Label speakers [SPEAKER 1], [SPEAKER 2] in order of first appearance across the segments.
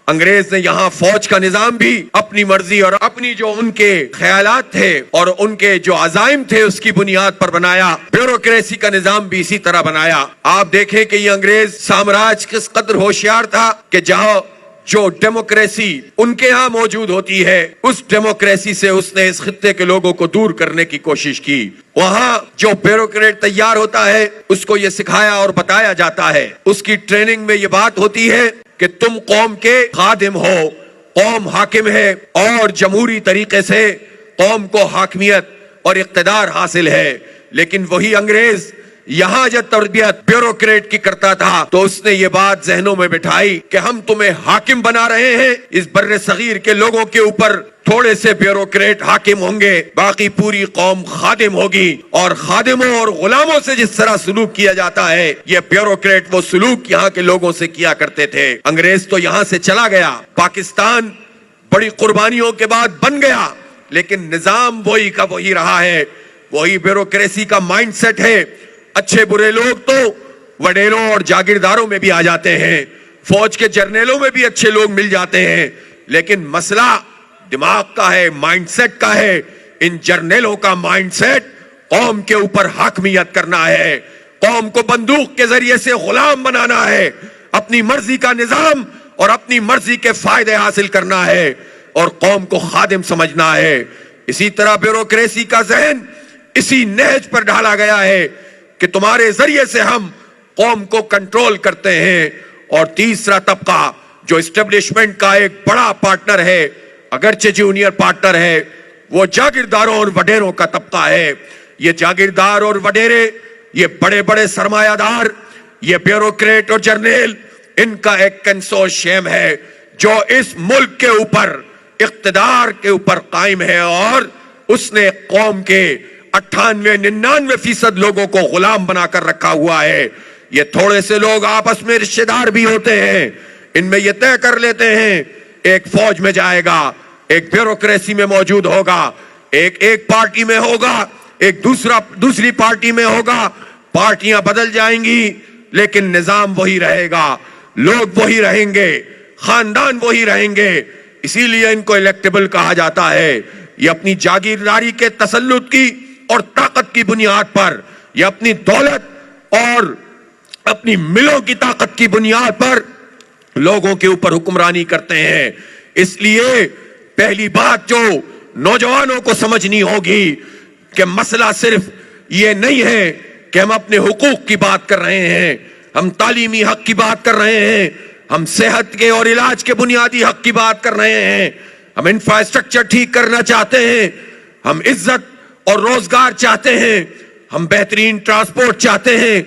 [SPEAKER 1] انگریز نے یہاں فوج کا نظام بھی اپنی مرضی اور اپنی جو ان کے خیالات تھے اور ان کے جو عزائم تھے اس کی بنیاد پر بنایا. بیوروکریسی کا نظام بھی اسی طرح بنایا. آپ دیکھیں کہ یہ انگریز سامراج کس قدر ہوشیار تھا کہ جہاں جو ڈیموکریسی ان کے ہاں موجود ہوتی ہے اس ڈیموکریسی سے اس نے اس خطے کے لوگوں کو دور کرنے کی کوشش کی. وہاں جو بیوروکریٹ تیار ہوتا ہے اس کو یہ سکھایا اور بتایا جاتا ہے, اس کی ٹریننگ میں یہ بات ہوتی ہے کہ تم قوم کے خادم ہو, قوم حاکم ہے اور جمہوری طریقے سے قوم کو حاکمیت اور اقتدار حاصل ہے. لیکن وہی انگریز یہاں جب تربیت بیوروکریٹ کی کرتا تھا تو اس نے یہ بات ذہنوں میں بٹھائی کہ ہم تمہیں حاکم بنا رہے ہیں, اس بر صغیر کے لوگوں کے اوپر تھوڑے سے بیوروکریٹ حاکم ہوں گے, باقی پوری قوم خادم ہوگی. اور خادموں اور غلاموں سے جس طرح سلوک کیا جاتا ہے یہ بیوروکریٹ وہ سلوک یہاں کے لوگوں سے کیا کرتے تھے. انگریز تو یہاں سے چلا گیا, پاکستان بڑی قربانیوں کے بعد بن گیا, لیکن نظام وہی کا وہی رہا ہے, وہی بیوروکریسی کا مائنڈ سیٹ ہے. اچھے برے لوگ تو وڈیروں اور جاگیرداروں میں بھی آ جاتے ہیں, فوج کے جرنیلوں میں بھی اچھے لوگ مل جاتے ہیں, لیکن مسئلہ دماغ کا ہے, مائنڈ سیٹ کا ہے. ان جرنیلوں کا مائنڈ سیٹ قوم کے اوپر حاکمیت کرنا ہے, قوم کو بندوق کے ذریعے سے غلام بنانا ہے, اپنی مرضی کا نظام اور اپنی مرضی کے فائدے حاصل کرنا ہے اور قوم کو خادم سمجھنا ہے. اسی طرح بیوروکریسی کا ذہن اسی نہج پر ڈھالا گیا ہے کہ تمہارے ذریعے سے ہم قوم کو کنٹرول کرتے ہیں. اور تیسرا طبقہ جو اسٹیبلشمنٹ کا ایک بڑا پارٹنر ہے, اگرچہ جونیئر پارٹنر ہے, وہ جاگیرداروں اور وڈیروں کا طبقہ ہے. یہ جاگیردار اور وڈیرے, یہ بڑے بڑے سرمایہ دار, یہ بیوروکریٹ اور جرنیل, ان کا ایک کنسورشیم ہے جو اس ملک کے اوپر اقتدار کے اوپر قائم ہے اور اس نے قوم کے 98-99% لوگوں کو غلام بنا کر رکھا ہوا ہے. یہ تھوڑے سے لوگ آپس میں رشتہ دار بھی ہوتے ہیں, ان میں یہ طے کر لیتے ہیں ایک فوج میں جائے گا, ایک بیوروکریسی میں موجود ہوگا, ایک پارٹی میں ہوگا, ایک دوسری پارٹی میں ہوگا. پارٹیاں بدل جائیں گی لیکن نظام وہی رہے گا, لوگ وہی رہیں گے, خاندان وہی رہیں گے. اسی لیے ان کو الیکٹیبل کہا جاتا ہے. یہ اپنی جاگیرداری کے تسلط کی اور طاقت کی بنیاد پر, یہ اپنی دولت اور اپنی ملوں کی طاقت کی بنیاد پر لوگوں کے اوپر حکمرانی کرتے ہیں. اس لیے پہلی بات جو نوجوانوں کو سمجھنی ہوگی کہ مسئلہ صرف یہ نہیں ہے کہ ہم اپنے حقوق کی بات کر رہے ہیں, ہم تعلیمی حق کی بات کر رہے ہیں, ہم صحت کے اور علاج کے بنیادی حق کی بات کر رہے ہیں, ہم انفراسٹرکچر ٹھیک کرنا چاہتے ہیں, ہم عزت اور روزگار چاہتے ہیں, ہم بہترین ٹرانسپورٹ چاہتے ہیں,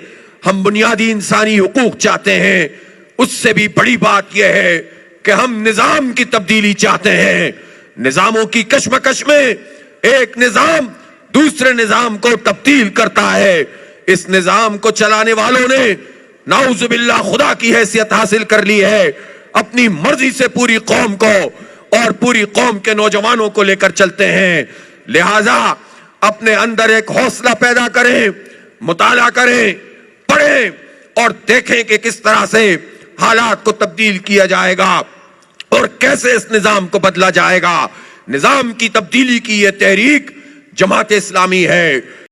[SPEAKER 1] ہم بنیادی انسانی حقوق چاہتے ہیں. اس سے بھی بڑی بات یہ ہے کہ ہم نظام کی تبدیلی چاہتے ہیں. نظاموں کی کشمکش میں ایک نظام دوسرے نظام کو تبدیل کرتا ہے. اس نظام کو چلانے والوں نے نعوذ باللہ خدا کی حیثیت حاصل کر لی ہے, اپنی مرضی سے پوری قوم کو اور پوری قوم کے نوجوانوں کو لے کر چلتے ہیں. لہذا اپنے اندر ایک حوصلہ پیدا کریں, مطالعہ کریں, پڑھیں اور دیکھیں کہ کس طرح سے حالات کو تبدیل کیا جائے گا اور کیسے اس نظام کو بدلا جائے گا. نظام کی تبدیلی کی یہ تحریک جماعت اسلامی ہے.